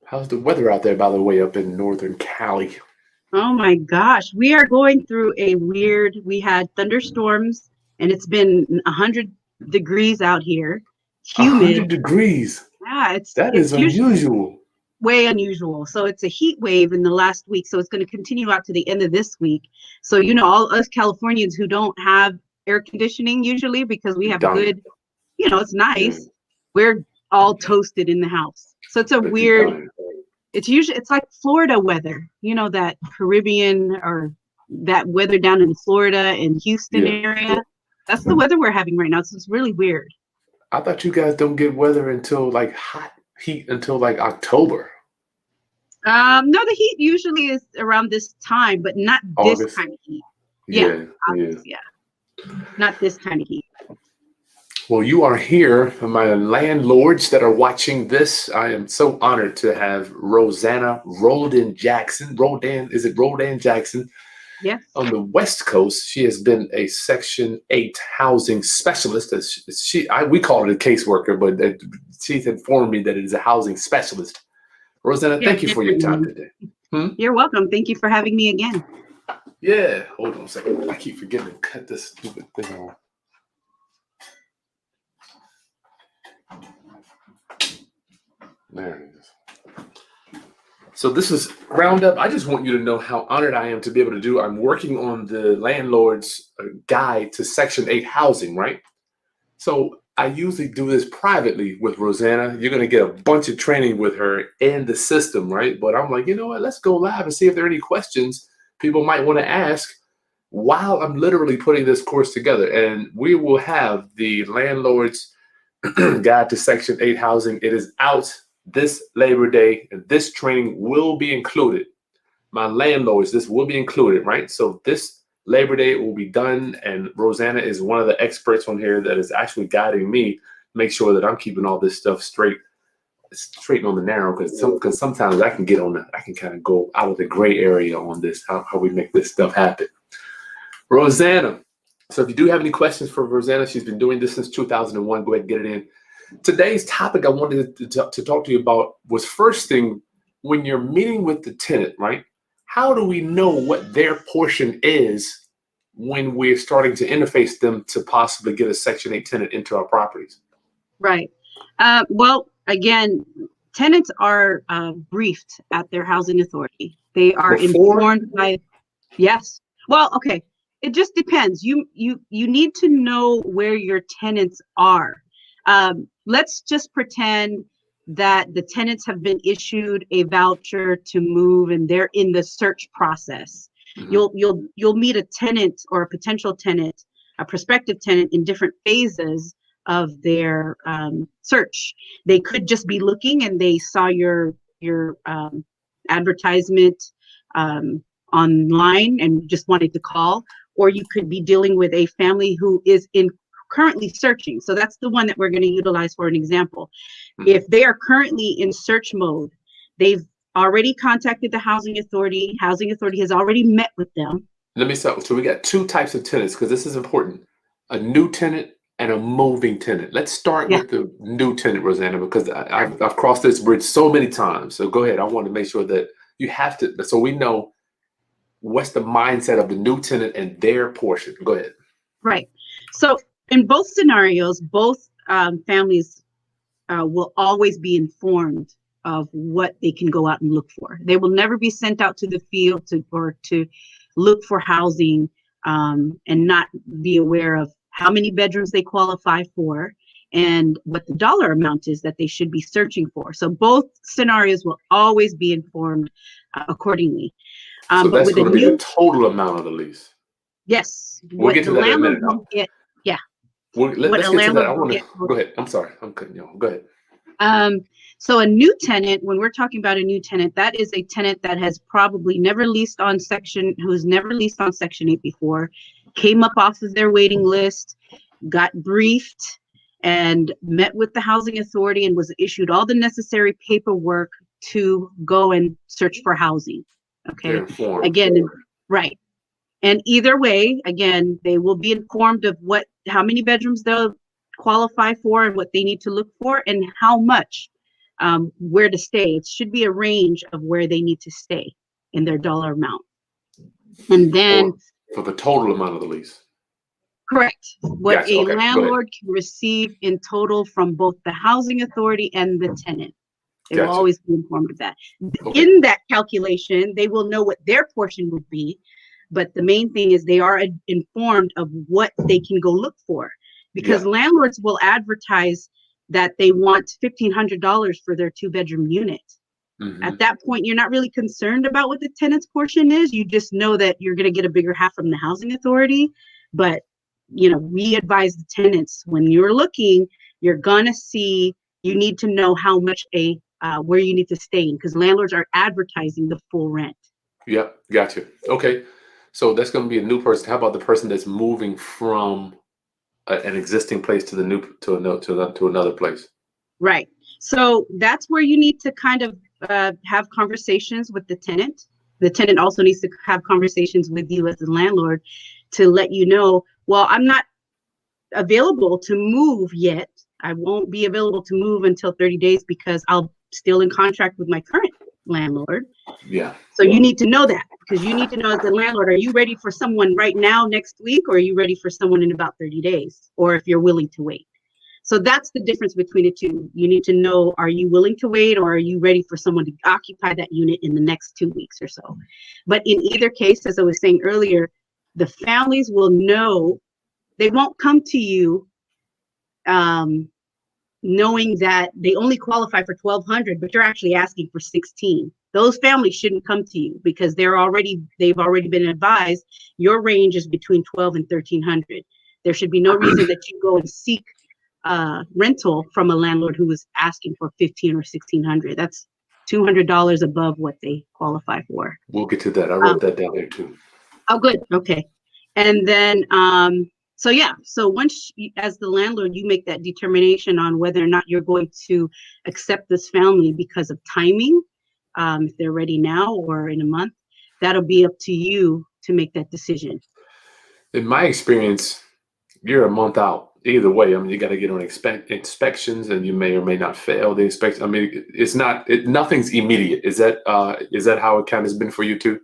How's the weather out there, by the way, up in Northern Cali? Oh my gosh, we are going through we had thunderstorms and it's been 100 degrees out here, A humid. hundred degrees. Yeah, That is it's usually unusual. way unusual. So it's a heat wave in the last week. So it's going to continue out to the end of this week. So, all us Californians who don't have air conditioning usually because we You're have dying. good, it's Yeah, nice. We're all toasted in the house. So it's a but you're weird, dying. it's like Florida weather, that Caribbean or that weather down in Florida and Houston Yeah. area. That's the weather we're having right now. So it's really weird. I thought you guys don't get weather until like hot heat until like October, No, the heat usually is around this time, but not this August. kind of heat. Yeah, Yeah, yeah. August, yeah, not this kind of heat. Well, you are here, my landlords that are watching this. I am so honored to have Rosanna Roldan Jackson. Roldan, is it Roldan Jackson? Yes. On the West Coast, she has been a Section 8 housing specialist. We call it a caseworker, but she's informed me that it is a housing specialist. Rosanna, Yeah, thank you for your different time name. today. Hmm? You're welcome. Thank you for having me again. Yeah, hold on a second. I keep forgetting to cut this stupid thing off. There it is. So this is Roundup. I just want you to know how honored I am to be able to do. I'm working on the landlord's guide to Section 8 housing, right? So I usually do this privately with Rosanna. You're going to get a bunch of training with her in the system, right? But I'm like, you know what? Let's go live and see if there are any questions people might want to ask while I'm literally putting this course together. And we will have the landlord's guide to Section 8 housing. It is out this Labor Day, and this training will be included. My landlords, this will be included, right? So this Labor Day will be done, and Rosanna is one of the experts on here that is actually guiding me, make sure that I'm keeping all this stuff straight and on the narrow, because sometimes I can kind of go out of the gray area on this, how we make this stuff happen. Rosanna. So if you do have any questions for Rosanna, she's been doing this since 2001. Go ahead and get it in. Today's topic I wanted to talk to you about was first thing, when you're meeting with the tenant, right? How do we know what their portion is when we're starting to interface them to possibly get a Section 8 tenant into our properties? Right. Well, again, tenants are briefed at their housing authority. They are Before? informed by, yes. Well, okay. It just depends. You need to know where your tenants are. Let's just pretend that the tenants have been issued a voucher to move and they're in the search process. Mm-hmm. You'll meet a tenant or a potential tenant, a prospective tenant in different phases of their search. They could just be looking and they saw your advertisement online and just wanted to call, or you could be dealing with a family who is currently searching. So that's the one that we're going to utilize for an example. Mm-hmm. If they are currently in search mode, they've already contacted the housing authority. Housing authority has already met with them. Let me start. So we got two types of tenants, because this is important: a new tenant and a moving tenant. Let's start with the new tenant, Rosanna, because I've crossed this bridge so many times. So go ahead. I want to make sure that you have to, so we know what's the mindset of the new tenant and their portion. Go ahead. Right. So in both scenarios, both families will always be informed of what they can go out and look for. They will never be sent out to the field to look for housing and not be aware of how many bedrooms they qualify for and what the dollar amount is that they should be searching for. So both scenarios will always be informed accordingly. So But that's with a going to be the new, total amount of the lease. yes, We'll what get the to that in a landlord minute. will get, yeah, what Let's a get to that. landlord I will want get. to go ahead. I'm sorry. I'm cutting you off. Go ahead. So a new tenant, when we're talking about a new tenant, that is a tenant that has probably never leased on who's never leased on Section 8 before, came up off of their waiting list, got briefed, and met with the housing authority and was issued all the necessary paperwork to go and search for housing. They're Okay. informed. Again, right. And either way, again, they will be informed of how many bedrooms they'll qualify for and what they need to look for and how much. where to stay. It should be a range of where they need to stay in their dollar amount. And then for the total amount of the lease. Correct. What Gotcha. a Okay, landlord can receive in total from both the housing authority and the tenant. They will Gotcha. always be informed of that. Okay. In that calculation, they will know what their portion would be. But the main thing is they are informed of what they can go look for, because landlords will advertise that they want $1,500 for their 2-bedroom unit. At that point, you're not really concerned about what the tenant's portion is. You just know that you're going to get a bigger half from the housing authority. But, you know, we advise the tenants, when you're looking, you're going to see, you need to know how much where you need to stay in, because landlords are advertising the full rent. Yep, gotcha. Okay, so that's going to be a new person. How about the person that's moving from an existing place to another place? Right. So that's where you need to kind of have conversations with the tenant. The tenant also needs to have conversations with you as the landlord to let you know, well, I'm not available to move yet. I won't be available to move until 30 days because I'll still in contract with my current landlord. Yeah. So you need to know that, because you need to know as the landlord, are you ready for someone right now next week, or are you ready for someone in about 30 days, or if you're willing to wait. So that's the difference between the two. You need to know, are you willing to wait, or are you ready for someone to occupy that unit in the next 2 weeks or so? But in either case, as I was saying earlier, the families will know. They won't come to you knowing that they only qualify for $1,200, but you're actually asking for $1,600. Those families shouldn't come to you because they've already been advised your range is between $1,200 and $1,300. There should be no reason that you go and seek rental from a landlord who is asking for $1,500 or $1,600. That's $200 above what they qualify for. We'll get to that. I wrote that down there too. Oh, good. Okay. And then, so once as the landlord, you make that determination on whether or not you're going to accept this family because of timing, if they're ready now or in a month, that'll be up to you to make that decision. In my experience, you're a month out. Either way, I mean, you got to get on inspections, and you may or may not fail the inspection. I mean, nothing's immediate. Is that how it kind of has been for you too?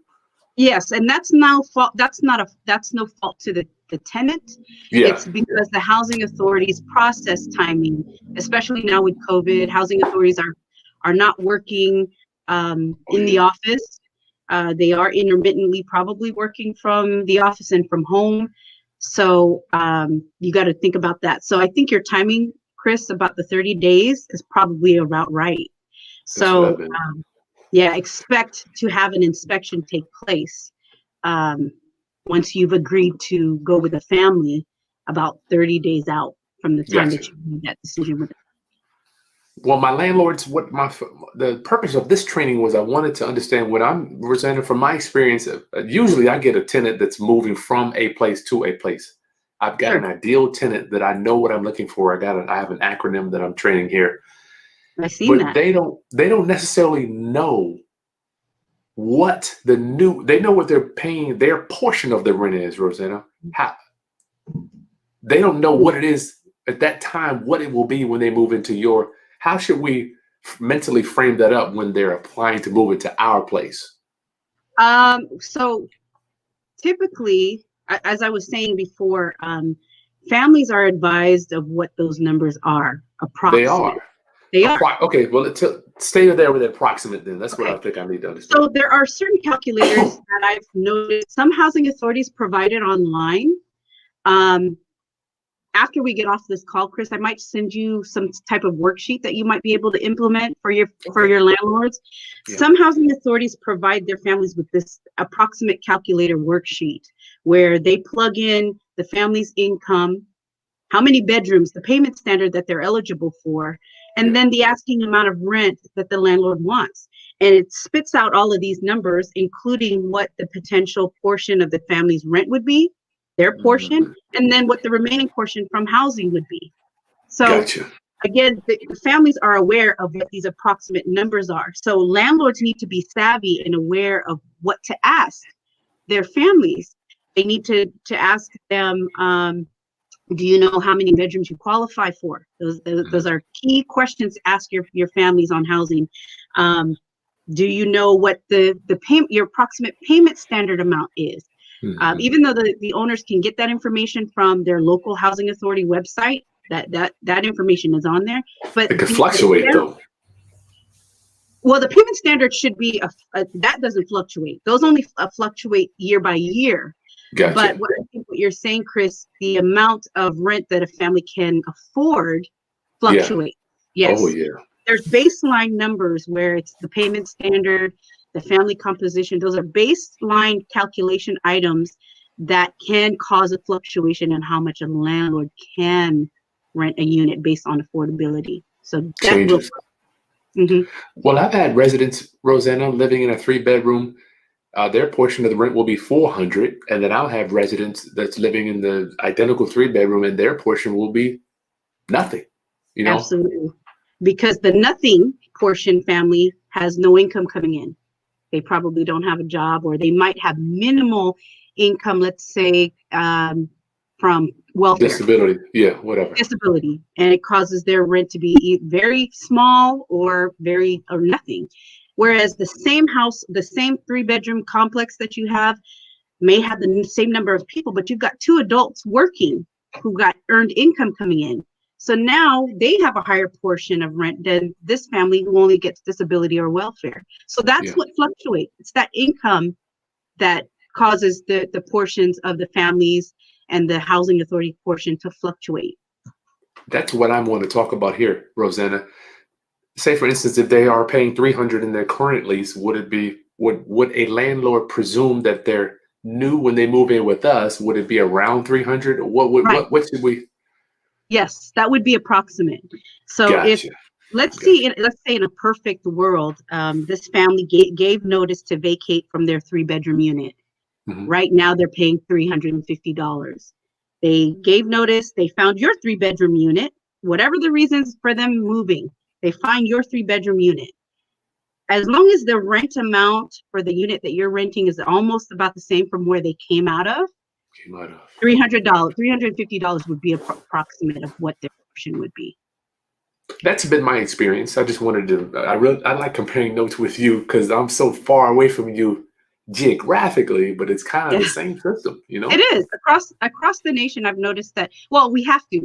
Yes, and that's no fault. That's no fault to the tenant. Yeah. It's because the housing authorities process timing, especially now with COVID. Housing authorities are not working in the office. They are intermittently probably working from the office and from home. So you got to think about that. So I think your timing, Chris, about the 30 days is probably about right. So expect to have an inspection take place once you've agreed to go with a family about 30 days out from the time that you made that decision with them. Well, my landlords, the purpose of this training was I wanted to understand what I'm presenting from my experience. Usually I get a tenant that's moving from a place to a place. I've got an ideal tenant that I know what I'm looking for. I have an acronym that I'm training here. I've seen that. They don't necessarily know what they know what they're paying, their portion of the rent is, Rosanna. They don't know what it is at that time, what it will be when they move into how should we mentally frame that up when they're applying to move into our place? So typically, as I was saying before, families are advised of what those numbers are, approximate. They are. Okay, well, stay there with approximate then. That's what I think I need to understand. So there are certain calculators that I've noticed some housing authorities provide it online. After we get off this call, Chris, I might send you some type of worksheet that you might be able to implement for your landlords. Yeah. Some housing authorities provide their families with this approximate calculator worksheet where they plug in the family's income, how many bedrooms, the payment standard that they're eligible for, and then the asking amount of rent that the landlord wants. And it spits out all of these numbers, including what the potential portion of the family's rent would be, their portion, and then what the remaining portion from housing would be. So again, the families are aware of what these approximate numbers are. So landlords need to be savvy and aware of what to ask their families. They need to ask them, Do you know how many bedrooms you qualify for? Those are key questions to ask your families on housing. Do you know what the payment, your approximate payment standard amount is? Even though the owners can get that information from their local housing authority website, that information is on there. But it could fluctuate though. Well, the payment standard should be that doesn't fluctuate. Those only fluctuate year by year. Gotcha. But what I think what you're saying, Chris, the amount of rent that a family can afford fluctuates. Yeah. Yes. Oh yeah. There's baseline numbers where it's the payment standard, the family composition. Those are baseline calculation items that can cause a fluctuation in how much a landlord can rent a unit based on affordability. So that changes. Mm-hmm. Well, I've had residents, Rosanna, living in a 3-bedroom. Their portion of the rent will be $400, and then I'll have residents that's living in the identical 3-bedroom, and their portion will be nothing. You know, absolutely, because the nothing portion family has no income coming in. They probably don't have a job, or they might have minimal income. Let's say from welfare, disability, whatever, disability, and it causes their rent to be very small or nothing. Whereas the same house, the same 3-bedroom complex that you have may have the same number of people, but you've got 2 adults working who got earned income coming in. So now they have a higher portion of rent than this family who only gets disability or welfare. So that's what fluctuates. It's that income that causes the portions of the families and the housing authority portion to fluctuate. That's what I'm going to talk about here, Rosanna. Say, for instance, if they are paying $300 in their current lease, would a landlord presume that they're new when they move in with us? Would it be around $300? What should we? Yes, that would be approximate. So gotcha. If let's say in a perfect world, this family gave notice to vacate from their 3-bedroom unit. Mm-hmm. Right now, they're paying $350. They gave notice. They found your 3-bedroom unit. Whatever the reasons for them moving, they find your 3-bedroom unit. As long as the rent amount for the unit that you're renting is almost about the same from where they came out of, $300, $350 would be approximate of what their portion would be. That's been my experience. I just wanted to. I like comparing notes with you because I'm so far away from you geographically, but it's kind of the same system, you know. It is across the nation. I've noticed that. Well, we have to.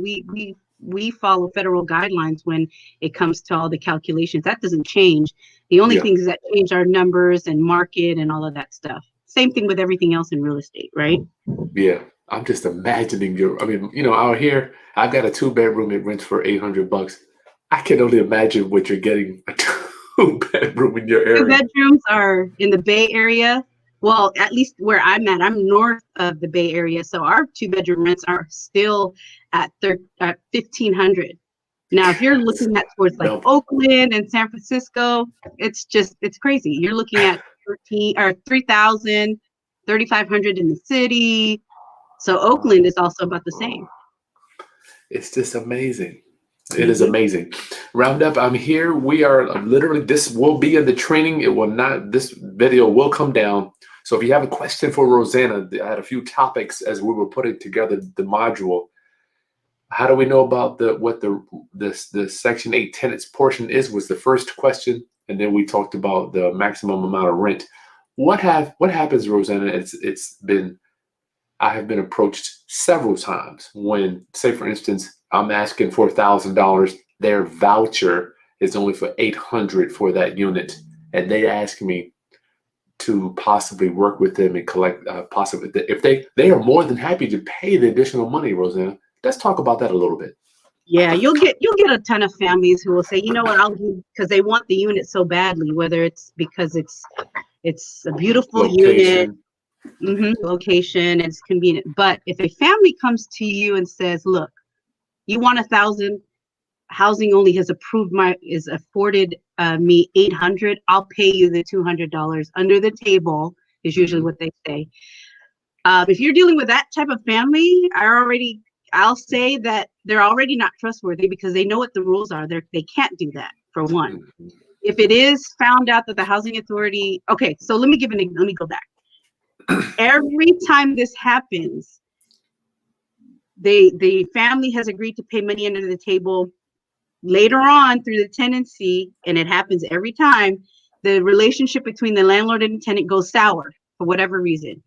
We follow federal guidelines when it comes to all the calculations. That doesn't change. The only things that change are numbers and market and all of that stuff. Same thing with everything else in real estate, right? Yeah. I'm just imagining out here, I've got a 2-bedroom. It rents for $800. I can only imagine what you're getting a 2-bedroom in your area. 2 bedrooms are in the Bay Area. Well, at least where I'm at, I'm north of the Bay Area. So our 2-bedroom rents are still at $1,500. Now, if you're looking at towards like Oakland and San Francisco, it's crazy. You're looking at $3,000, $3,500 in the city. So Oakland is also about the same. It's just amazing. It is amazing. Roundup, I'm here. We are literally, this will be in the training. This video will come down. So if you have a question for Rosanna, I had a few topics as we were putting together the module. How do we know about what the Section 8 tenants portion is was the first question. And then we talked about the maximum amount of rent. What happens, Rosanna? I have been approached several times when, say, for instance, I'm asking for $1,000. Their voucher is only for $800 for that unit, and they ask me to possibly work with them and collect possibly if they are more than happy to pay the additional money. Rosanna, let's talk about that a little bit. Yeah, you'll get a ton of families who will say, you know what, I'll give, because they want the unit so badly, whether it's because it's a beautiful location. Unit. Location, it's convenient. But if a family comes to you and says, look, you want $1,000, housing only has afforded me $800, I'll pay you the $200 under the table is usually what they say. If you're dealing with that type of family, I'll say that they're already not trustworthy because they know what the rules are. They can't do that, for one. If it is found out that the housing authority, okay, so let me go back. Every time this happens, the family has agreed to pay money under the table. Later on through the tenancy, and it happens every time, the relationship between the landlord and the tenant goes sour for whatever reason.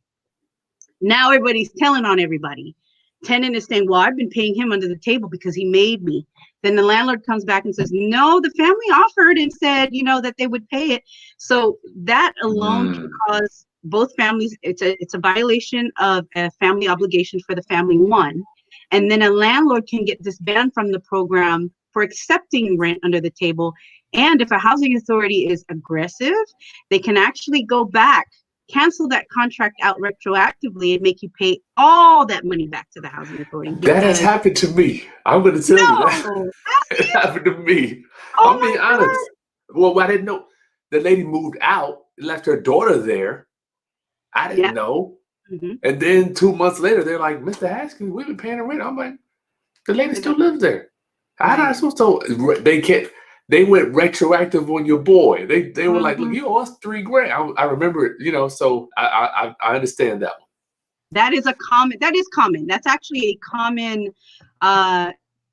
Now everybody's telling on everybody. Tenant is saying, well, I've been paying him under the table because he made me. Then the landlord comes back and says, no, the family offered and said, that they would pay it. So that alone can cause both families, it's a violation of a family obligation for the family one. And then a landlord can get disbanded from the program for accepting rent under the table. And if a housing authority is aggressive, they can actually go back, cancel that contract out retroactively, and make you pay all that money back to the housing authority. That has happened to me. I'm going to tell you that. It happened to me. Oh, I'm being honest. Well, I didn't know. The lady moved out, left her daughter there. I didn't know. And then 2 months later, they're like, Mr. Haskins, we've been paying the rent. I'm like, the lady still lives there. How am I supposed to? They can't. They went retroactive on your boy. They were like, look, you owe us $3,000. I remember it, so I understand that one. That is common. That's actually a common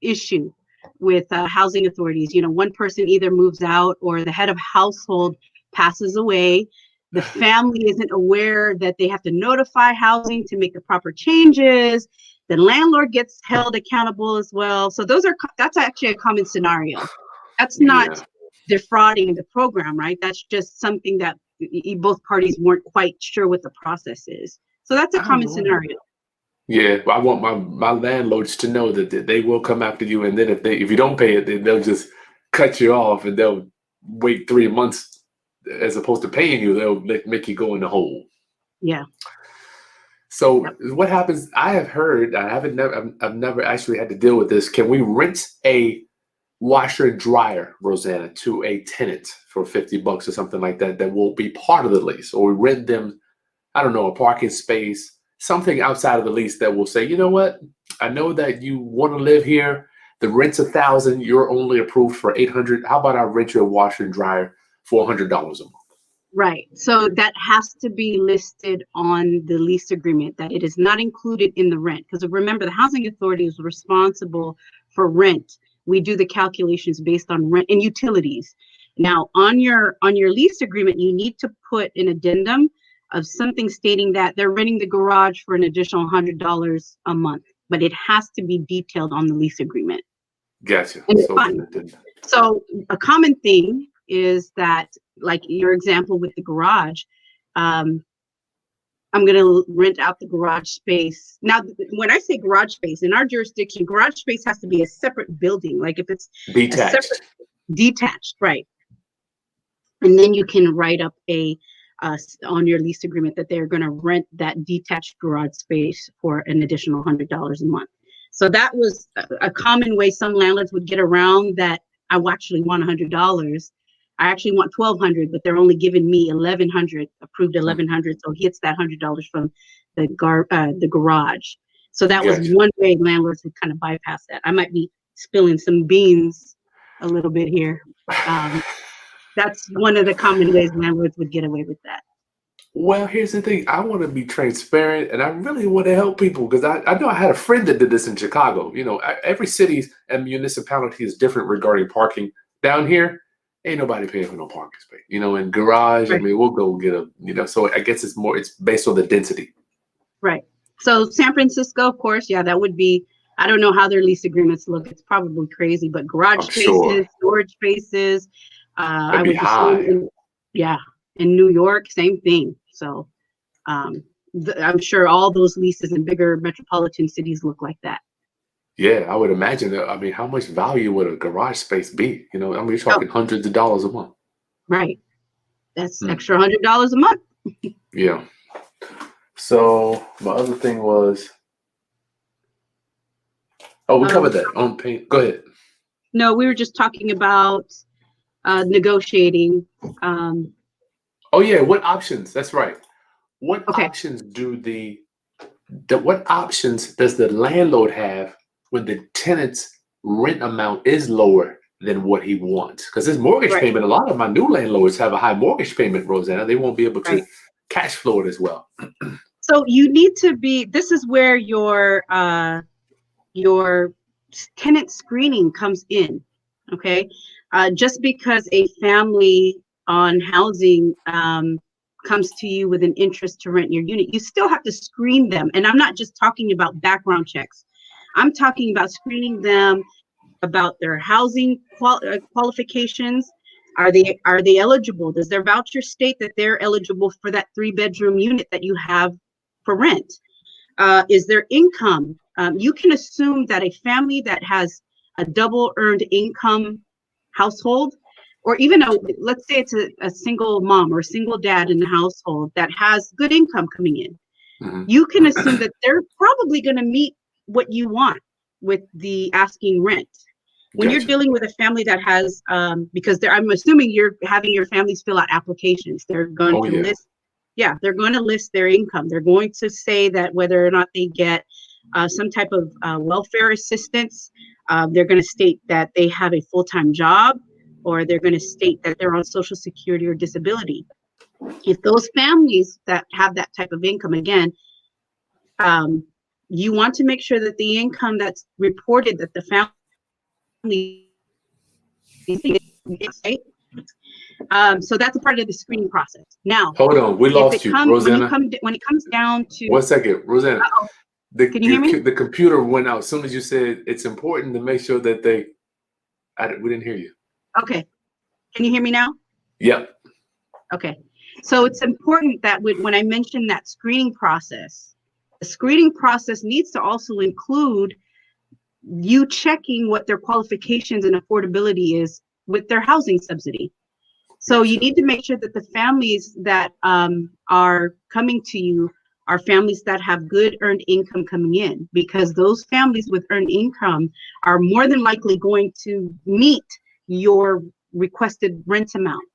issue with housing authorities. One person either moves out or the head of household passes away. The family isn't aware that they have to notify housing to make the proper changes. The landlord gets held accountable as well. So that's actually a common scenario. That's not defrauding the program, right? That's just something that both parties weren't quite sure what the process is. So that's a common scenario. Yeah, I want my landlords to know that they will come after you, and then if you don't pay it, then they'll just cut you off, and they'll wait 3 months as opposed to paying you. They'll make you go in the hole. Yeah. So what happens? I have heard. I've never actually had to deal with this. Can we rent a washer and dryer, Rosanna, to a tenant for $50 or something like that won't be part of the lease, or we rent them, I don't know, a parking space, something outside of the lease that will say, you know what, I know that you want to live here. The rent's $1,000. You're only approved for $800. How about I rent you a washer and dryer for $100 a month? Right. So that has to be listed on the lease agreement, that it is not included in the rent. Because remember, the housing authority is responsible for rent. We do the calculations based on rent and utilities. Now, on your lease agreement, you need to put an addendum of something stating that they're renting the garage for an additional $100 a month, but it has to be detailed on the lease agreement. Gotcha. So a common thing is that, like your example with the garage, I'm going to rent out the garage space. Now, when I say garage space, in our jurisdiction, garage space has to be a separate building. Like if it's detached, right? And then you can write up on your lease agreement that they're going to rent that detached garage space for an additional $100 a month. So that was a common way some landlords would get around that. I actually want $100. I actually want $1,200, but they're only giving me $1,100, approved $1,100. So he gets that $100 from the garage. So that was one way landlords would kind of bypass that. I might be spilling some beans a little bit here. That's one of the common ways landlords would get away with that. Well, here's the thing. I want to be transparent, and I really want to help people, because I know I had a friend that did this in Chicago. Every city and municipality is different regarding parking. Down here, ain't nobody paying for no parking space. In garage, right. I mean, we'll go get so I guess it's based on the density. Right. So San Francisco, of course, that would be, I don't know how their lease agreements look. It's probably crazy, but garage spaces, storage spaces. I would high. In New York, same thing. So I'm sure all those leases in bigger metropolitan cities look like that. Yeah, I would imagine that. I mean, how much value would a garage space be? You're talking hundreds of dollars a month. Right. That's extra $100 a month. Yeah. So my other thing was, we covered that on paint. Go ahead. No, we were just talking about negotiating. What options? That's right. What options what options does the landlord have when the tenant's rent amount is lower than what he wants? Because his mortgage payment, a lot of my new landlords have a high mortgage payment, Rosanna. They won't be able to cash flow it as well. So you need to be, this is where your your tenant screening comes in. Okay, just because a family on housing comes to you with an interest to rent your unit, you still have to screen them. And I'm not just talking about background checks. I'm talking about screening them about their housing qualifications. Are they eligible? Does their voucher state that they're eligible for that 3-bedroom unit that you have for rent? Is their income? You can assume that a family that has a double earned income household, or even let's say it's a single mom or a single dad in the household that has good income coming in, you can assume that they're probably going to meet what you want with the asking rent. When you're dealing with a family that has, because I'm assuming you're having your families fill out applications. They're going to list, they're going to list their income. They're going to say that whether or not they get some type of welfare assistance. They're going to state that they have a full-time job, or they're going to state that they're on Social Security or disability. If those families that have that type of income, again, you want to make sure that the income that's reported that the family so that's a part of the screening process. Now, hold on, we lost you, Rosanna. When it comes down to 1 second, Rosanna. Can you hear me? The computer went out as soon as you said it's important to make sure that we didn't hear you. Okay. Can you hear me now? Yep. Okay. So it's important that when I mention that screening process, the screening process needs to also include you checking what their qualifications and affordability is with their housing subsidy. So you need to make sure that the families that are coming to you are families that have good earned income coming in, because those families with earned income are more than likely going to meet your requested rent amount.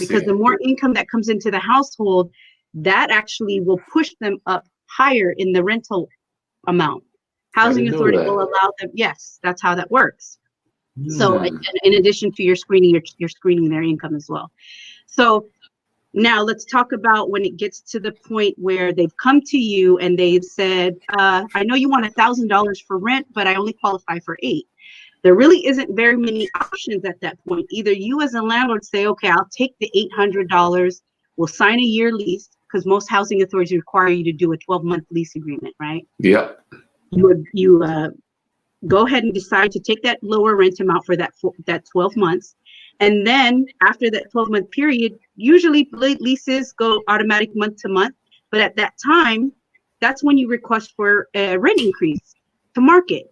Because the more income that comes into the household, that actually will push them up higher in the rental amount. Housing authority will allow them. Yes, that's how that works. So in addition to your screening, you're screening their income as well. So now let's talk about when it gets to the point where they've come to you and they've said, I know you want $1,000 for rent, but I only qualify for $8,000. There really isn't very many options at that point. Either you as a landlord say, okay, I'll take the $800, we'll sign a year lease, because most housing authorities require you to do a 12-month lease agreement, right? Yep. You go ahead and decide to take that lower rent amount for that 12 months. And then after that 12-month period, usually leases go automatic month to month. But at that time, that's when you request for a rent increase to market.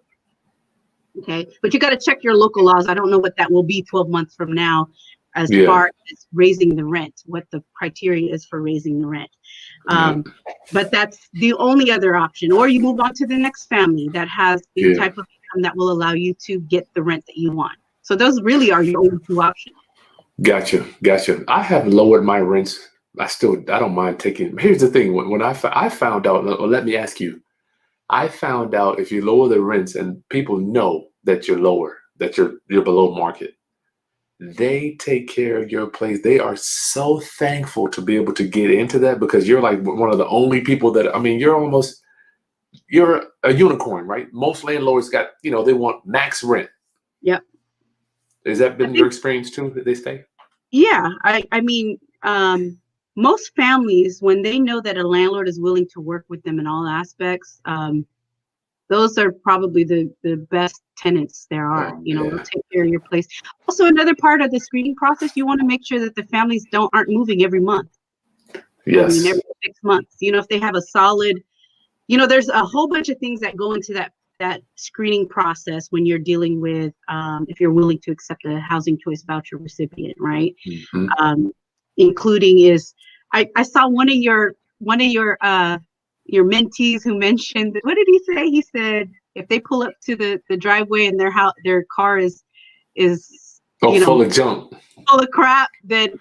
Okay, but you got to check your local laws. I don't know what that will be 12 months from now as far as raising the rent, what the criteria is for raising the rent. But that's the only other option. Or you move on to the next family that has the type of income that will allow you to get the rent that you want. So those really are your only two options. Gotcha. I have lowered my rents. I don't mind taking. Here's the thing. When I found out, let me ask you, I found out if you lower the rents and people know that you're lower, that you're below market, they take care of your place. They are so thankful to be able to get into that, because you're like one of the only people that, you're a unicorn, right? Most landlords got, they want max rent. Yep. Has that been your experience too, that they say? Yeah. Most families, when they know that a landlord is willing to work with them in all aspects, those are probably the best tenants there are. They'll take care of your place. Also, another part of the screening process, you want to make sure that the families aren't moving every month. Yes. Every 6 months. If they have a solid, there's a whole bunch of things that go into that screening process when you're dealing with, if you're willing to accept a housing choice voucher recipient, right? Mm-hmm. Including is, I saw one of your mentees who mentioned, what did he say? He said if they pull up to the driveway and their car is full of junk, full of crap, then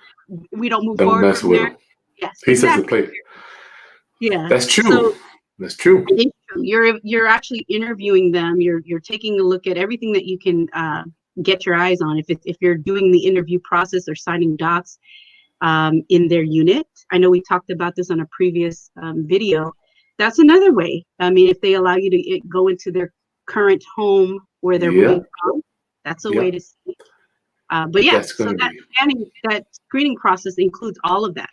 we don't move forward. Don't mess with them. Yes, he exactly. Says the plate. Yeah, that's true. So, that's true. You're actually interviewing them. You're taking a look at everything that you can get your eyes on. If you're doing the interview process or signing docs in their unit. I know we talked about this on a previous video. That's another way. If they allow you to go into their current home where they're Yeah. moving from. That's a Yeah. way to see. But yeah, That's so going to that be. that screening process includes all of that.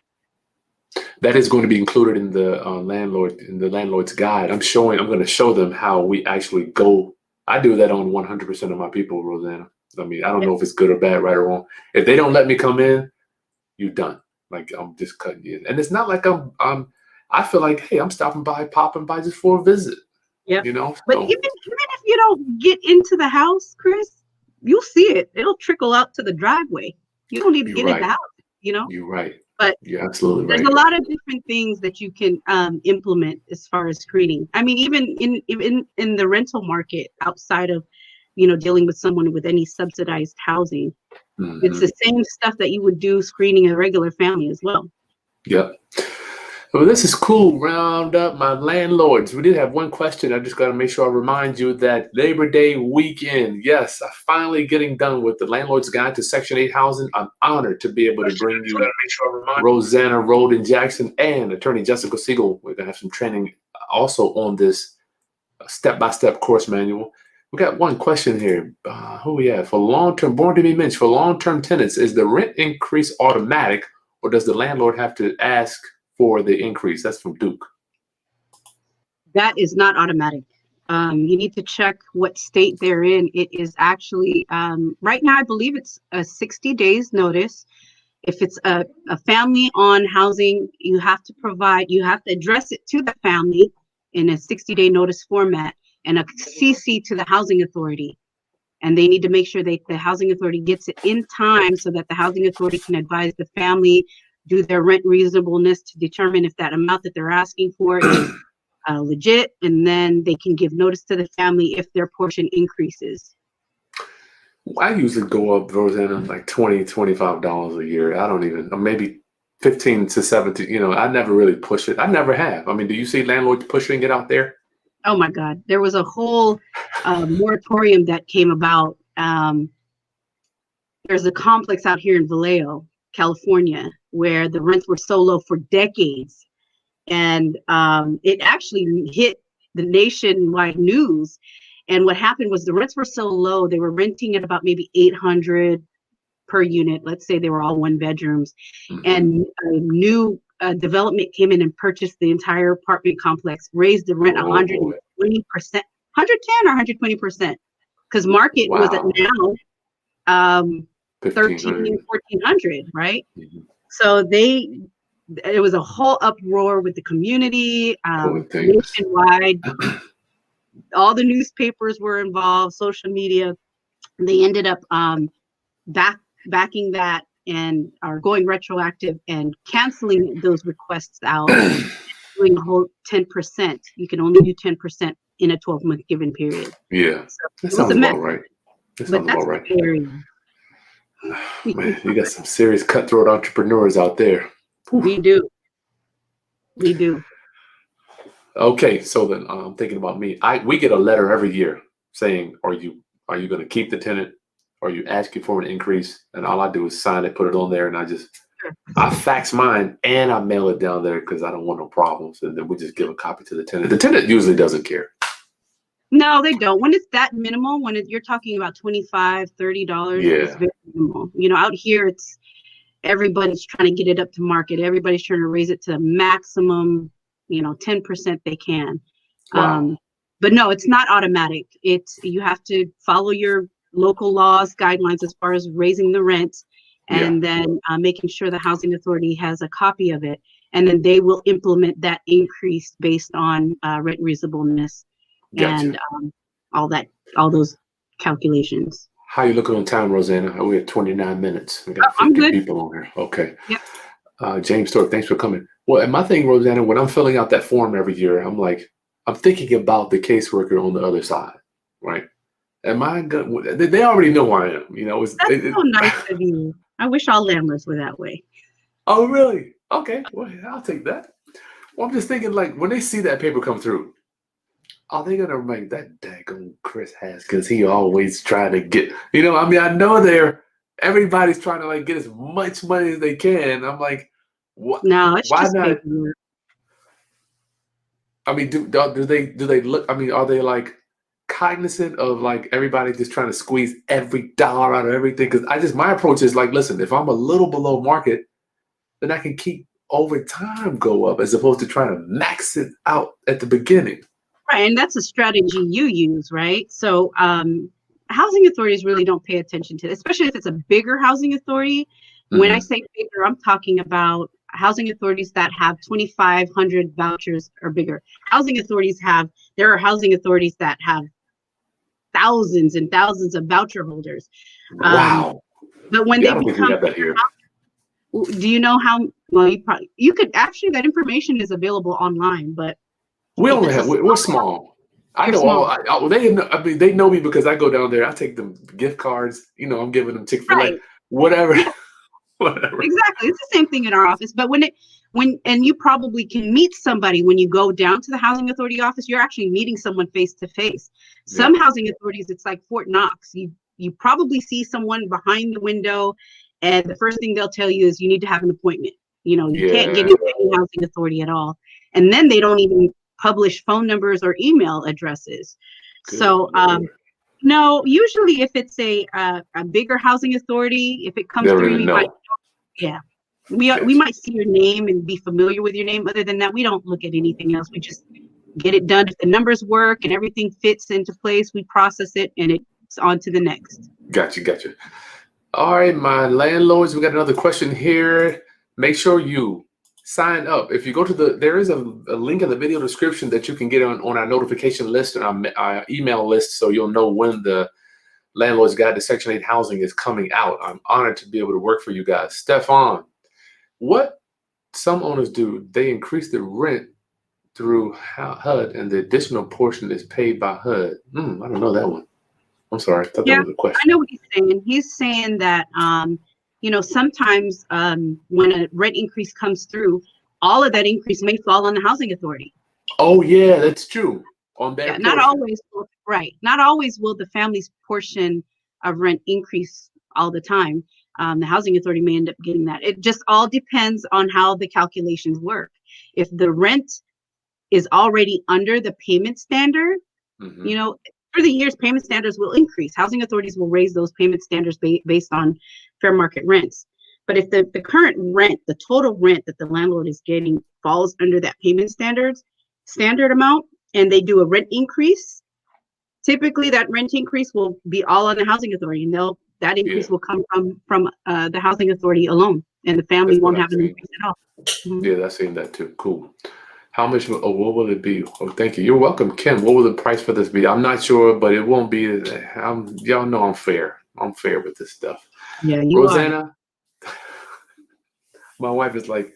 That is going to be included in the landlord's guide. I'm going to show them how we actually go. I do that on 100% of my people, Rosanna. I mean, I don't know if it's good or bad, right or wrong. If they don't let me come in, you're done. Like, I'm just cutting you in. And it's not like I feel like, hey, I'm popping by just for a visit. Yeah. You know? But So, even if you don't get into the house, Chris, you'll see it. It'll trickle out to the driveway. You don't need to you're get in the right. house, you know? You're right. But You're absolutely there's right. a lot of different things that you can implement as far as screening. I mean, even in the rental market, outside of, dealing with someone with any subsidized housing, it's the same stuff that you would do screening a regular family as well. Yep. Well, this is cool. Round up my landlords. We did have one question. I just got to make sure I remind you that Labor Day weekend. Yes, I'm finally getting done with the Landlord's Guide to Section 8 housing. I'm honored to be able to bring you Rosanna Roden Jackson and Attorney Jessica Siegel. We're going to have some training also on this step-by-step course manual. We got one question here. Who we have? For long-term, born to be mentioned, for long-term tenants, is the rent increase automatic, or does the landlord have to ask for the increase? That's from Duke. That is not automatic. You need to check what state they're in. It is actually, right now, I believe it's a 60 days notice. If it's a family on housing, you have to address it to the family in a 60-day notice format and a CC to the housing authority. And they need to make sure the housing authority gets it in time so that the housing authority can advise the family, do their rent reasonableness to determine if that amount that they're asking for is legit, and then they can give notice to the family if their portion increases. I usually go up, Rosanna, like $20-$25 a year. I don't even, or maybe 15 to 17. I never really push it. I never have. I mean, do you see landlords pushing it out there? Oh my God, there was a whole moratorium that came about. There's a complex out here in Vallejo, California, where the rents were so low for decades. And it actually hit the nationwide news. And what happened was the rents were so low, they were renting at about maybe $800 per unit. Let's say they were all one bedrooms. And a new development came in and purchased the entire apartment complex, raised the rent 120%, 110 or 120%. Because market was at now 1,300, 1,400, right? So it was a whole uproar with the community, nationwide. All the newspapers were involved, social media. They ended up backing that and are going retroactive and canceling those requests out, doing a whole 10%. You can only do 10% in a 12-month given period. Yeah, so that sounds about right. That sounds about right. Man, you got some serious cutthroat entrepreneurs out there. We do. We do. Okay, so then I'm thinking about me. We get a letter every year saying, are you going to keep the tenant? Are you asking for an increase? And all I do is sign it, put it on there, and I fax mine and I mail it down there because I don't want no problems. And then we just give a copy to the tenant. The tenant usually doesn't care. No, they don't. When it's that minimal, you're talking about $25, $30, it's very minimal. Out here, everybody's trying to get it up to market. Everybody's trying to raise it to maximum, 10% they can. Wow. But no, it's not automatic. You have to follow your local laws, guidelines as far as raising the rent, and then making sure the housing authority has a copy of it. And then they will implement that increase based on rent reasonableness. Gotcha. And all those calculations. How you looking on time, Rosanna? We're at 29 minutes. We got 50 people on here. Okay. Yep. James Thorpe, thanks for coming. Well, and my thing, Rosanna, when I'm filling out that form every year, I'm thinking about the caseworker on the other side, right? Am I good? They already know who I am. That's so nice of you. I wish all landlords were that way. Oh, really? Okay. Well, I'll take that. Well, I'm just thinking, like, when they see that paper come through, are they gonna make that daggone Chris Haskins? He always trying to get, I know everybody's trying to get as much money as they can. I'm like, what? No, it's why just not? paperwork. I mean, do they look? I mean, are they like, cognizant of like everybody just trying to squeeze every dollar out of everything. Because my approach is like, listen, if I'm a little below market, then I can keep over time go up as opposed to trying to max it out at the beginning. Right, and that's a strategy you use, right? So housing authorities really don't pay attention to it, especially if it's a bigger housing authority. When I say bigger, I'm talking about housing authorities that have 2,500 vouchers or bigger. There are housing authorities that have thousands and thousands of voucher holders. Wow. But when I they don't think we become, have that here. do you know how? Well, you could actually, that information is available online, but we're small. I know all. They know me because I go down there. I take them gift cards. I'm giving them Chick-fil-A, right. whatever. Yeah. Whatever. Exactly. It's the same thing in our office. But and you probably can meet somebody when you go down to the housing authority office, you're actually meeting someone face to face. Some housing authorities, it's like Fort Knox. You probably see someone behind the window, and the first thing they'll tell you is you need to have an appointment. You can't get into any housing authority at all. And then they don't even publish phone numbers or email addresses. Good. So no, usually if it's a bigger housing authority, if it comes through, we might see your name and be familiar with your name. Other than that, we don't look at anything else. We just get it done. If the numbers work and everything fits into place, we process it and it's on to the next. Gotcha. All right, my landlords, we got another question here. Make sure you sign up. If you go to there is a link in the video description that you can get on our notification list and our email list, so you'll know when the Landlord's Guide to Section 8 Housing is coming out. I'm honored to be able to work for you guys. Stefan, what some owners do, they increase the rent through HUD and the additional portion is paid by HUD. I don't know that one. I'm sorry. I thought that was a question. I know what he's saying. He's saying that sometimes when a rent increase comes through, all of that increase may fall on the housing authority. Oh yeah, that's true. On their not always, right? Not always will the family's portion of rent increase all the time. The housing authority may end up getting that. It just all depends on how the calculations work. If the rent is already under the payment standard, through the years, payment standards will increase. Housing authorities will raise those payment standards based on fair market rents. But if the current rent, the total rent that the landlord is getting falls under that payment standard amount, and they do a rent increase, typically that rent increase will be all on the housing authority, and that increase will come from the housing authority alone, and the family won't have an increase at all. Yeah, I've seen that too. Cool. How much? What will it be? Oh, thank you. You're welcome, Kim. What will the price for this be? I'm not sure, but it won't be. Y'all know I'm fair. I'm fair with this stuff. Yeah, you Rosanna, my wife is like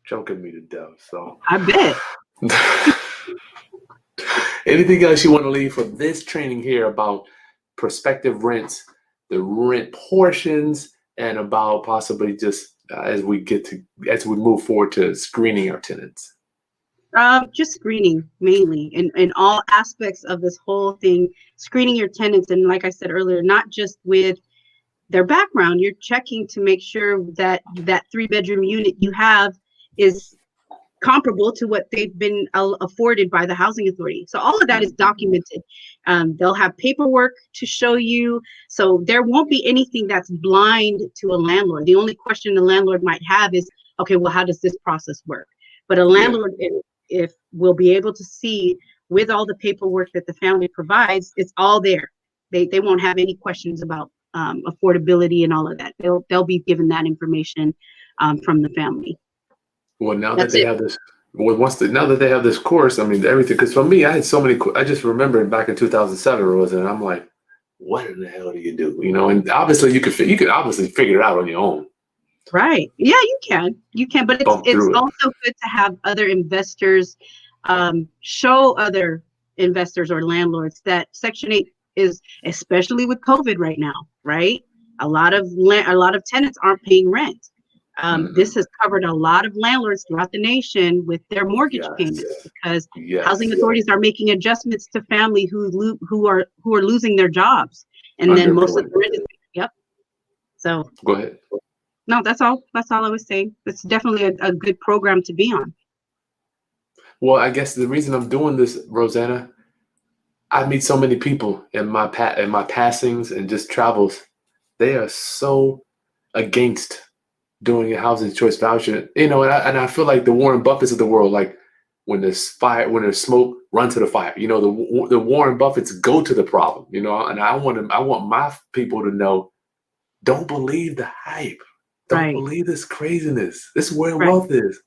choking me to death. So I bet. Anything else you want to leave for this training here about prospective rents, the rent portions, and about possibly just as we move forward to screening our tenants? Just screening mainly in all aspects of this whole thing, screening your tenants. And like I said earlier, not just with their background, you're checking to make sure that 3-bedroom unit you have is comparable to what they've been afforded by the housing authority. So all of that is documented. They'll have paperwork to show you. So there won't be anything that's blind to a landlord. The only question the landlord might have is, okay, well, how does this process work? But a landlord, if will be able to see with all the paperwork that the family provides, it's all there. They won't have any questions about affordability and all of that. They'll be given that information from the family. Well, now that they have this, now that they have this course, I mean, everything. Because for me, I had so many. I just remember back in 2007, Rosa, and I'm like, what in the hell do you do? And obviously you could obviously figure it out on your own. Right. Yeah, you can, but it's also good to have other investors show other investors or landlords that Section 8 is, especially with COVID right now, right? A lot of tenants aren't paying rent. This has covered a lot of landlords throughout the nation with their mortgage payments because housing authorities are making adjustments to family who are losing their jobs, and then most of the rent. So go ahead. No, that's all I was saying. It's definitely a good program to be on. Well, I guess the reason I'm doing this, Rosanna, I meet so many people in my passings and just travels. They are so against doing a housing choice voucher, and I feel like the Warren Buffetts of the world, like when there's fire, when there's smoke, run to the fire. The Warren Buffetts go to the problem. And I want my people to know, don't believe the hype, don't Right. believe this craziness. This is where Right. wealth is.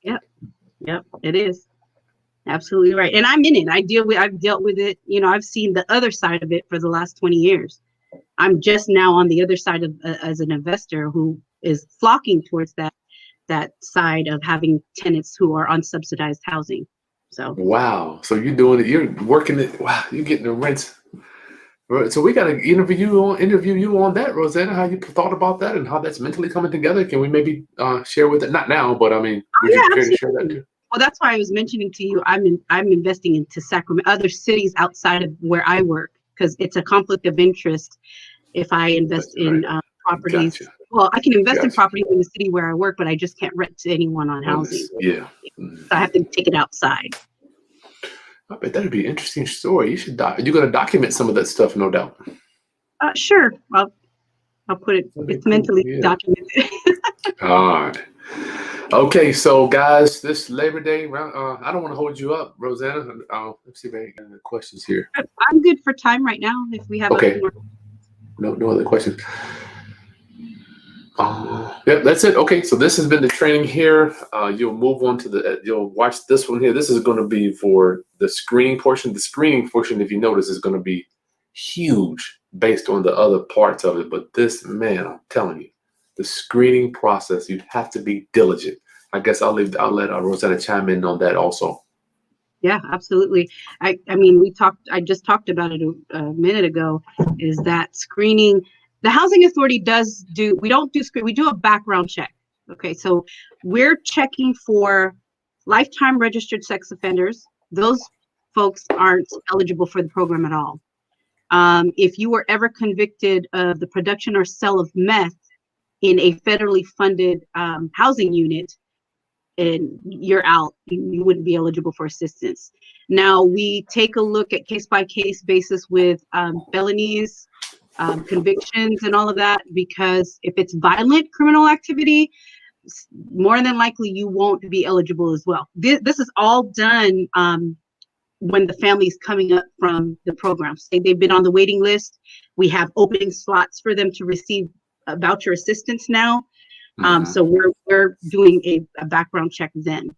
Yep, it is. Absolutely right. And I'm in it. I've dealt with it. I've seen the other side of it for the last 20 years. I'm just now on the other side of as an investor who is flocking towards that side of having tenants who are on subsidized housing. So wow. So you're doing it. You're working it. Wow. You're getting the rents. So we got to interview you on that, Rosanna. How you thought about that and how that's mentally coming together? Can we maybe share with it? Not now, but I mean, would you care to share that too? Well, that's why I was mentioning to you, I'm investing into Sacramento, other cities outside of where I work, because it's a conflict of interest if I invest in properties. Gotcha. Well, I can invest in properties in the city where I work, but I just can't rent to anyone on housing. Yeah. So I have to take it outside. I bet that'd be an interesting story. You're going to document some of that stuff, no doubt. Sure. I'll put it. It's mentally documented. All right. Okay, so guys, this Labor Day round, I don't want to hold you up, Rosanna. Let's see if I got any questions here. I'm good for time right now. If we have okay, no other questions. Yep, that's it. Okay, so this has been the training here. You'll move on to you'll watch this one here. This is going to be for the screening portion. The screening portion, if you notice, is going to be huge based on the other parts of it. But this, man, I'm telling you, the screening process, you have to be diligent. I guess I'll let Rosanna chime in on that also. Yeah, absolutely. I mean, I just talked about it a minute ago, is that screening. The Housing Authority we don't do screen, we do a background check. Okay, so we're checking for lifetime registered sex offenders. Those folks aren't eligible for the program at all. If you were ever convicted of the production or sale of meth in a federally funded housing unit, and you're out, you wouldn't be eligible for assistance. Now we take a look at case-by-case basis with felonies, convictions and all of that, because if it's violent criminal activity, more than likely you won't be eligible as well. This is all done when the family is coming up from the program. Say they've been on the waiting list, we have opening slots for them to receive voucher assistance now. So we're doing a background check then.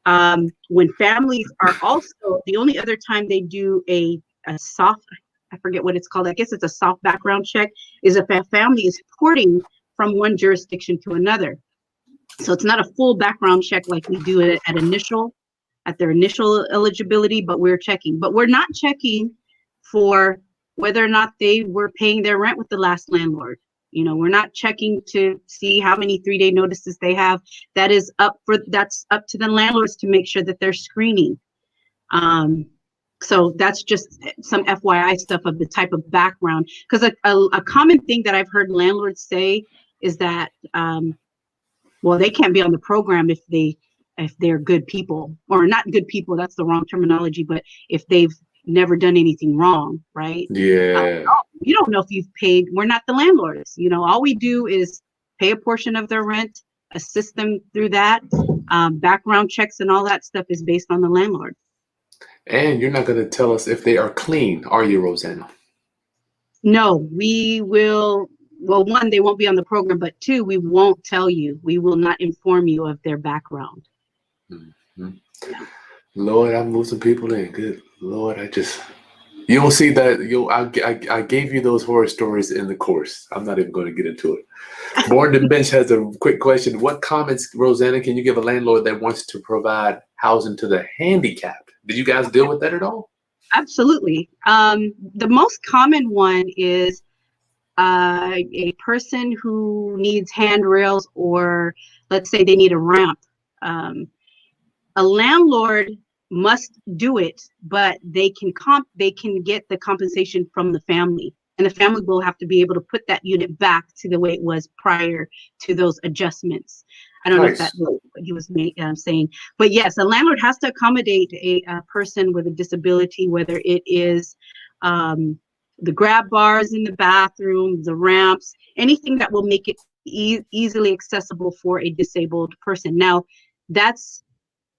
When families are also, the only other time they do a soft, I forget what it's called, I guess it's a soft background check, is if a family is porting from one jurisdiction to another. So it's not a full background check like we do it at their initial eligibility, but we're checking. But we're not checking for whether or not they were paying their rent with the last landlord. We're not checking to see how many 3-day notices they have. That's up to the landlords to make sure that they're screening. So that's just some FYI stuff of the type of background. Because a common thing that I've heard landlords say is that, they can't be on the program if they're good people, or not good people. That's the wrong terminology. But if they've never done anything wrong, right? Yeah. You don't know if you've paid. We're not the landlords. All we do is pay a portion of their rent, assist them through that. Background checks and all that stuff is based on the landlord. And you're not going to tell us if they are clean, are you, Rosanna? No, we will. Well, one, they won't be on the program, but two, we won't tell you. We will not inform you of their background. Mm-hmm. Lord, I'm moving people in. Good Lord, you don't see that. I gave you those horror stories in the course. I'm not even going to get into it. Born to Bench has a quick question. What comments, Rosanna, can you give a landlord that wants to provide housing to the handicapped? Did you guys deal with that at all? Absolutely. The most common one is a person who needs handrails, or let's say they need a ramp. A landlord must do it, but they can get the compensation from the family, and the family will have to be able to put that unit back to the way it was prior to those adjustments. I don't know if Nice. that was what he was saying, but yes, a landlord has to accommodate a person with a disability, whether it is the grab bars in the bathroom, the ramps, anything that will make it easily accessible for a disabled person. Now, that's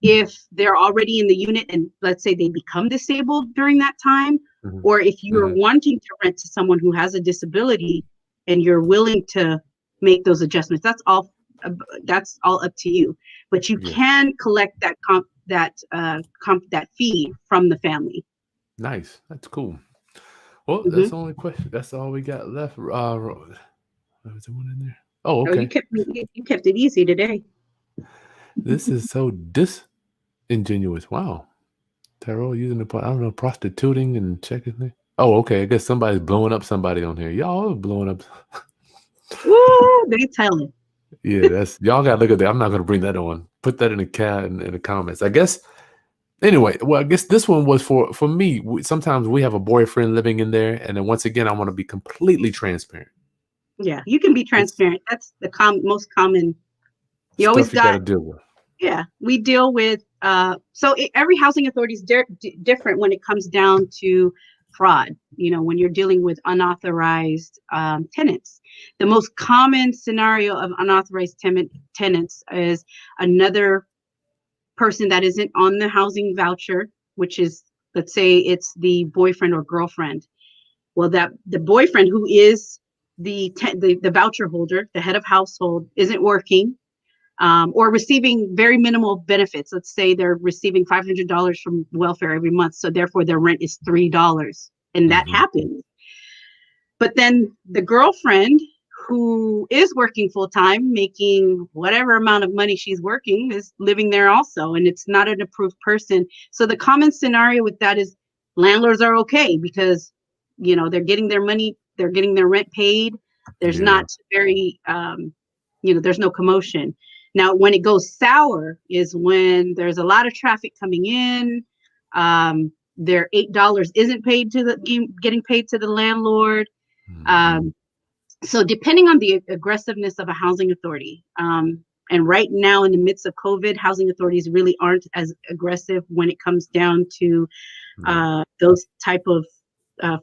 if they're already in the unit and let's say they become disabled during that time, Mhm. or if you're wanting to rent to someone who has a disability and you're willing to make those adjustments, that's all up to you. But you Yeah. can collect that fee from the family. Nice. That's cool. Well, Mm-hmm. that's the only question. That's all we got left. Was there one in there? Oh, Oh, you okay. kept it easy today. This is so disingenuous. Wow. Tarot using I don't know, prostituting and checking. Oh, okay. I guess somebody's blowing up somebody on here. Y'all are blowing up. Woo, they tell it. Yeah, that's y'all gotta look at that. I'm not gonna bring that on. Put that in the comments. I guess. Anyway, well, I guess this one was for me. Sometimes we have a boyfriend living in there, and then once again, I want to be completely transparent. Yeah, you can be It's transparent. That's the most common. You always stuff you got to got. deal with. Yeah, we deal with every housing authority is different when it comes down to fraud. When you're dealing with unauthorized tenants, the most common scenario of unauthorized tenants is another person that isn't on the housing voucher, which is, let's say it's the boyfriend or girlfriend. Well, that the boyfriend, who is the voucher holder, the head of household, isn't working, or receiving very minimal benefits. Let's say they're receiving $500 from welfare every month, so therefore their rent is $3, and that happens. But then the girlfriend, who is working full time, making whatever amount of money she's working, is living there also, and it's not an approved person. So the common scenario with that is landlords are okay because they're getting their money, they're getting their rent paid. There's not very there's no commotion. Now, when it goes sour is when there's a lot of traffic coming in. Their $8 isn't paid getting paid to the landlord. So depending on the aggressiveness of a housing authority, and right now in the midst of COVID, housing authorities really aren't as aggressive when it comes down to those type of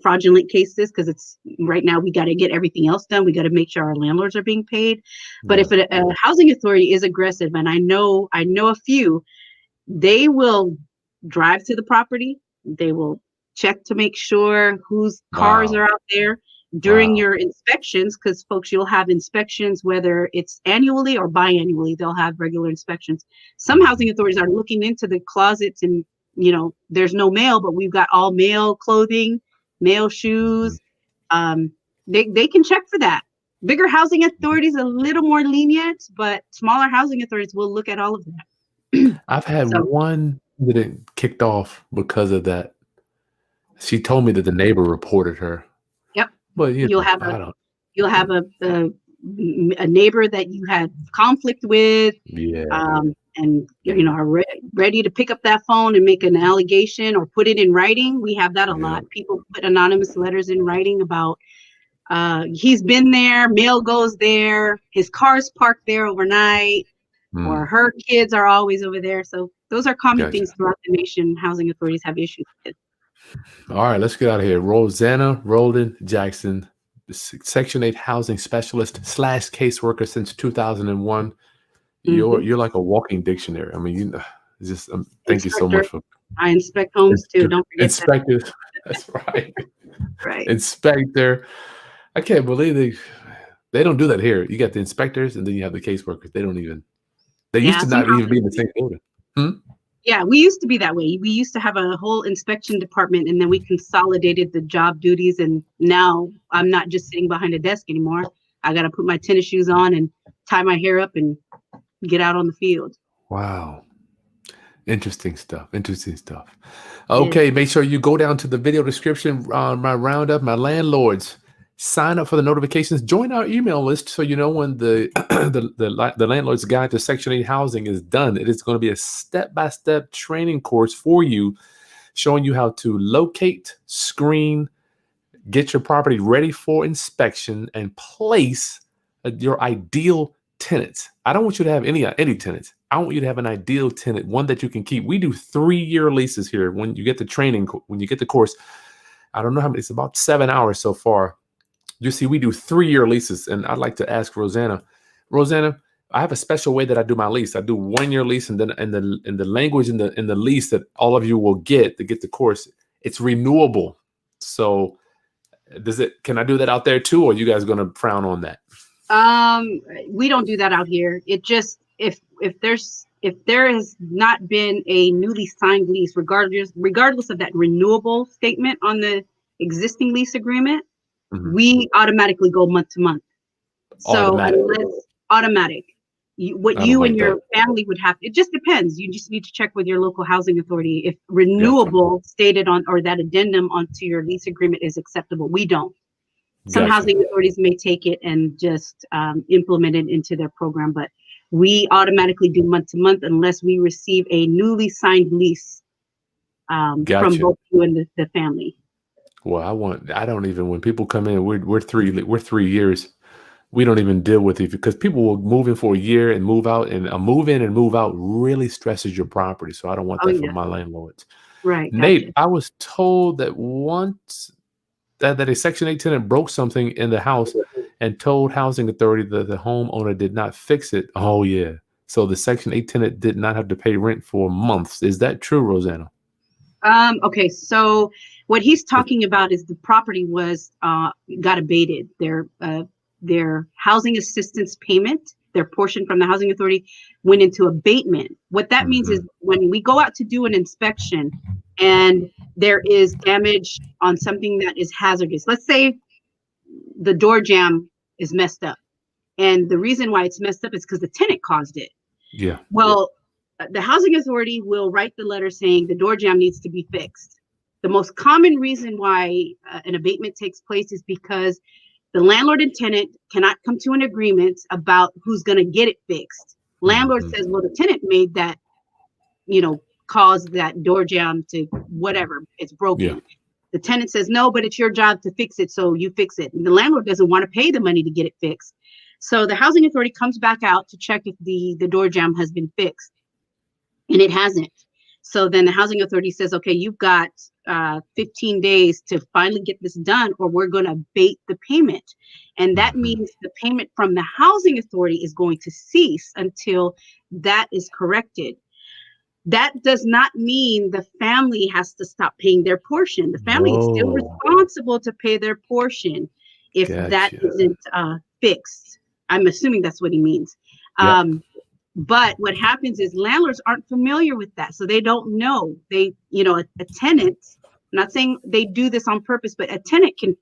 fraudulent cases, because it's right now we got to get everything else done. We got to make sure our landlords are being paid. But if a housing authority is aggressive, and I know a few, they will drive to the property. They will check to make sure whose cars are out there during your inspections, because folks, you'll have inspections, whether it's annually or biannually, they'll have regular inspections. Some housing authorities are looking into the closets, and there's no mail, but we've got all male clothing, male shoes. They can check for that. Bigger housing authorities a little more lenient, but smaller housing authorities will look at all of that. I've had one that kicked off because of that. She told me that the neighbor reported her. Yep. But you'll have a neighbor that you had conflict with, and are ready to pick up that phone and make an allegation or put it in writing. We have that a lot. People put anonymous letters in writing about he's been there, mail goes there, his car's parked there overnight, or her kids are always over there. So those are common things throughout the nation. Housing authorities have issues with. All right, let's get out of here. Rosanna Roldan Jackson, Section 8 housing specialist / caseworker since 2001. You're like a walking dictionary. I mean, just thank you so much for. I inspect homes too. Don't forget inspectors. That's right. Right. Inspector. I can't believe they don't do that here. You got the inspectors, and then you have the caseworkers. They don't even. They used to not even be in the same building. Yeah, we used to be that way. We used to have a whole inspection department, and then we consolidated the job duties. And now I'm not just sitting behind a desk anymore. I got to put my tennis shoes on and tie my hair up and get out on the field. Wow. Interesting stuff. Okay, make sure you go down to the video description on my roundup, my landlords. Sign up for the notifications. Join our email list so you know when the the landlord's guide to Section 8 housing is done. It is going to be a step-by-step training course for you, showing you how to locate, screen, get your property ready for inspection, and place your ideal tenants. I don't want you to have any tenants. I want you to have an ideal tenant, one that you can keep. We do 3-year leases here. When you get the training, when you get the course, I don't know how many, it's about 7 hours so far. You see, we do 3-year leases. And I'd like to ask Rosanna, I have a special way that I do my lease. I do 1-year lease, and then in the language in the lease that all of you will get to get the course, it's renewable. So can I do that out there too, or are you guys going to frown on that? We don't do that out here. It just, if there has not been a newly signed lease, regardless of that renewable statement on the existing lease agreement, we automatically go month to month. So automatic. What you and your family would have, it just depends. You just need to check with your local housing authority if renewable stated on, or that addendum onto your lease agreement is acceptable. We don't. Some housing authorities may take it and just implement it into their program, but we automatically do month to month unless we receive a newly signed lease from both you and the family. Well, when people come in, we're 3 years. We don't even deal with it because people will move in for a year and move out, and a move in and move out really stresses your property. So I don't want that for my landlords. Right. Nate, I was told that once that a Section 8 tenant broke something in the house and told housing authority that the homeowner did not fix it. Oh yeah. So the Section 8 tenant did not have to pay rent for months. Is that true, Rosanna? Okay. So what he's talking about is the property was got abated. Their housing assistance payment, their portion from the housing authority, went into abatement. What that means is when we go out to do an inspection and there is damage on something that is hazardous, let's say the door jamb is messed up, and the reason why it's messed up is because the tenant caused it. Yeah. Well, the housing authority will write the letter saying the door jamb needs to be fixed. The most common reason why an abatement takes place is because the landlord and tenant cannot come to an agreement about who's going to get it fixed. Landlord says, well, the tenant made that, caused that door jamb to whatever, it's broken. Yeah. The tenant says, no, but it's your job to fix it, so you fix it. And the landlord doesn't want to pay the money to get it fixed. So the housing authority comes back out to check if the door jamb has been fixed, and it hasn't. So then the housing authority says, okay, you've got 15 days to finally get this done, or we're going to abate the payment. And that means the payment from the housing authority is going to cease until that is corrected. That does not mean the family has to stop paying their portion. The family is still responsible to pay their portion if that isn't fixed. I'm assuming that's what he means. Yep. But what happens is landlords aren't familiar with that. So they don't know. A tenant, I'm not saying they do this on purpose, but a tenant can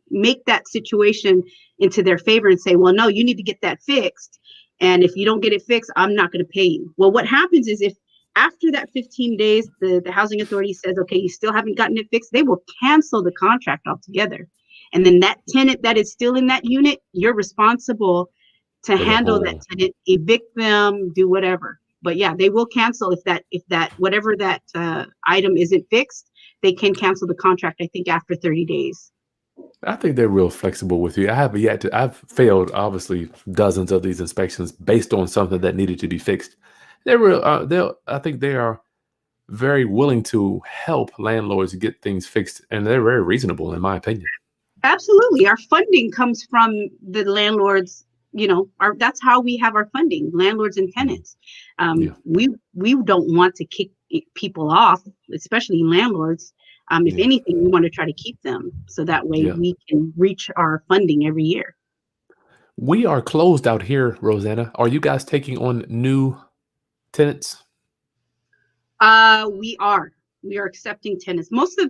make that situation into their favor and say, well, no, you need to get that fixed. And if you don't get it fixed, I'm not going to pay you. Well, what happens is if after that 15 days, the housing authority says, okay, you still haven't gotten it fixed, they will cancel the contract altogether. And then that tenant that is still in that unit, you're responsible to handle that tenant, evict them, do whatever. But yeah, they will cancel if that whatever that item isn't fixed, they can cancel the contract, I think, after 30 days. I think they're real flexible with you. I've failed, obviously, dozens of these inspections based on something that needed to be fixed. I think they are very willing to help landlords get things fixed, and they're very reasonable, in my opinion. Absolutely. Our funding comes from the landlords. That's how we have our funding, landlords and tenants. We don't want to kick people off, especially landlords. If anything, we want to try to keep them so that way we can reach our funding every year. We are closed out here, Rosanna. Are you guys taking on new tenants? We are accepting tenants. Most of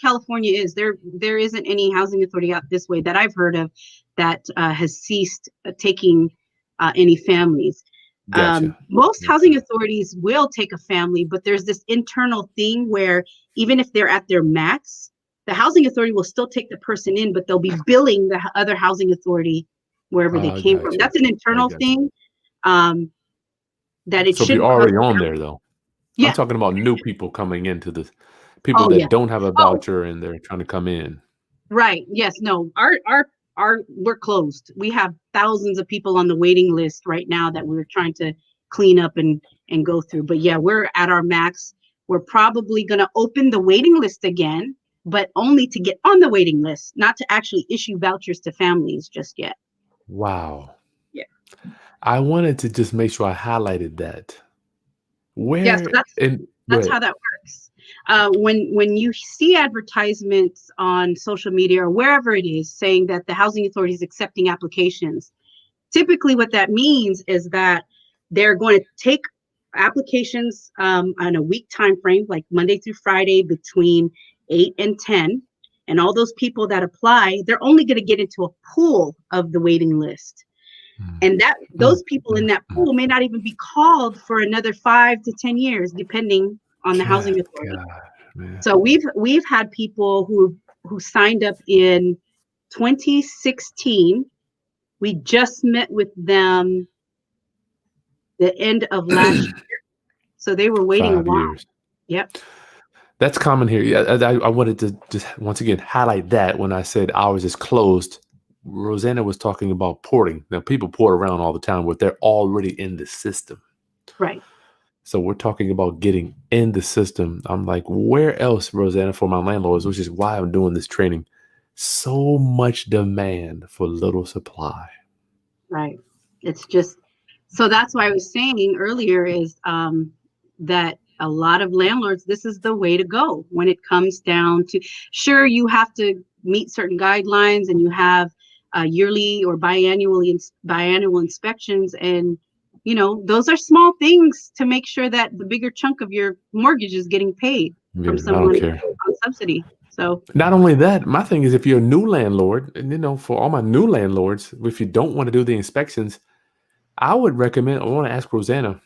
California is there isn't any housing authority out this way that I've heard of that has ceased taking any families. Gotcha. Most housing authorities will take a family, but there's this internal thing where even if they're at their max, the housing authority will still take the person in, but they'll be billing the other housing authority wherever they came from. That's an internal thing. That it should. So you're already on there, though. Yeah. I'm talking about new people coming into the people that don't have a voucher and they're trying to come in. Right. Yes. No. Our we're closed. We have thousands of people on the waiting list right now that we're trying to clean up and go through. But yeah, we're at our max. We're probably going to open the waiting list again, but only to get on the waiting list, not to actually issue vouchers to families just yet. Wow. Yeah. I wanted to just make sure I highlighted that. Yeah, so that's how that works. When you see advertisements on social media or wherever it is saying that the housing authority is accepting applications, typically what that means is that they're going to take applications on a week time frame, like Monday through Friday between 8 and 10. And all those people that apply, they're only going to get into a pool of the waiting list. And those people in that pool may not even be called for another 5 to 10 years, depending on the housing authority. So we've had people who signed up in 2016. We just met with them the end of last year. So they were waiting 5 a while. years. Yep. That's common here. Yeah, I wanted to just once again highlight that when I said ours is closed. Rosanna was talking about porting. Now, people port around all the time, but they're already in the system. Right. So we're talking about getting in the system. I'm like, where else, Rosanna, for my landlords, which is why I'm doing this training. So much demand for little supply. Right. It's just, so that's why I was saying earlier is that a lot of landlords, this is the way to go when it comes down to, sure, you have to meet certain guidelines and you have yearly or biannual inspections. And, you know, those are small things to make sure that the bigger chunk of your mortgage is getting paid from someone on subsidy. So not only that, my thing is if you're a new landlord, and you know, for all my new landlords, if you don't want to do the inspections, I would recommend, I want to ask Rosanna,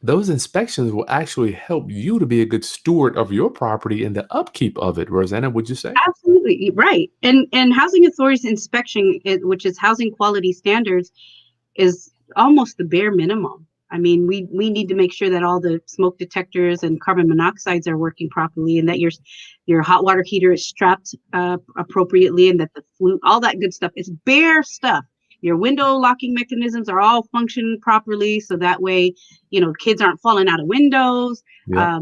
those inspections will actually help you to be a good steward of your property and the upkeep of it. Rosanna, would you say? Absolutely right. And housing authorities inspection, which is housing quality standards, is almost the bare minimum. I mean, we need to make sure that all the smoke detectors and carbon monoxides are working properly, and that your hot water heater is strapped appropriately, and that the flue, all that good stuff is bare stuff. Your window locking mechanisms are all functioning properly, so that way, you know, kids aren't falling out of windows. Yep.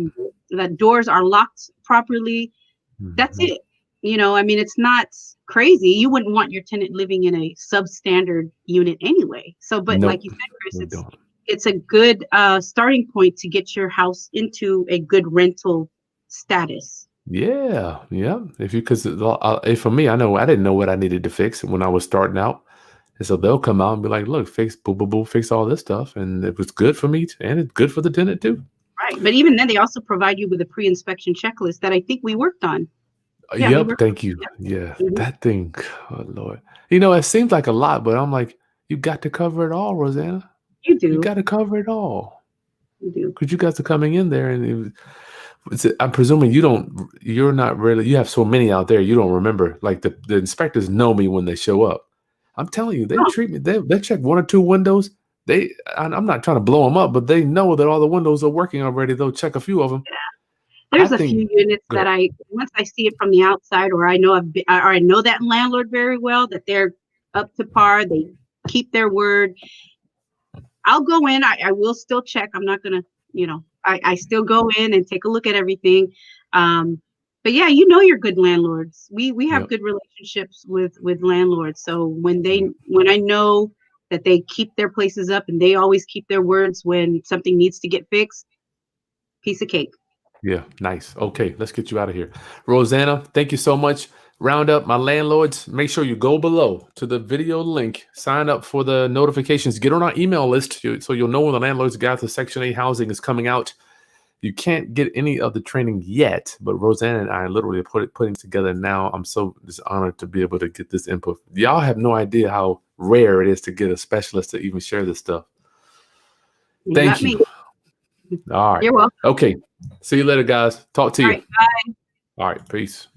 That doors are locked properly. That's it. You know, I mean, it's not crazy. You wouldn't want your tenant living in a substandard unit anyway. So, but Nope, like you said, Chris, it's a good starting point to get your house into a good rental status. Yeah. Because for me, I know I didn't know what I needed to fix when I was starting out. And so they'll come out and be like, look, fix, boo, boo, boo, fix all this stuff. And it was good for me and it's good for the tenant too. Right. But even then, they also provide you with a pre-inspection checklist that I think we worked on. Yeah, yep. Thank you. Yeah. That thing. Oh, Lord. You know, it seems like a lot, but I'm like, you got to cover it all, Rosanna. You do. You got to cover it all. You do. Because you guys are coming in there and I'm presuming you're not really, you have so many out there, you don't remember. Like the inspectors know me when they show up. I'm telling you, they treat me, they check 1 or 2 windows. I'm not trying to blow them up, but they know that all the windows are working already. They'll check a few of them. Yeah. There's a few units that once I see it from the outside, or I know I know that landlord very well, that they're up to par, they keep their word. I'll go in, I will still check. I'm not gonna, you know, I still go in and take a look at everything. But yeah, you know, you're good landlords. We have good relationships with landlords. So when I know that they keep their places up and they always keep their words when something needs to get fixed, piece of cake. Yeah, nice. Okay, let's get you out of here. Rosanna, thank you so much. Round up my landlords. Make sure you go below to the video link, sign up for the notifications, get on our email list so you'll know when the Landlord's Guide to Section 8 housing is coming out. You can't get any of the training yet, but Rosanna and I literally putting together now. I'm so just honored to be able to get this input. Y'all have no idea how rare it is to get a specialist to even share this stuff. Thank you. All right. You're welcome. Okay. See you later, guys. Talk to you. All right. Bye. All right. Peace.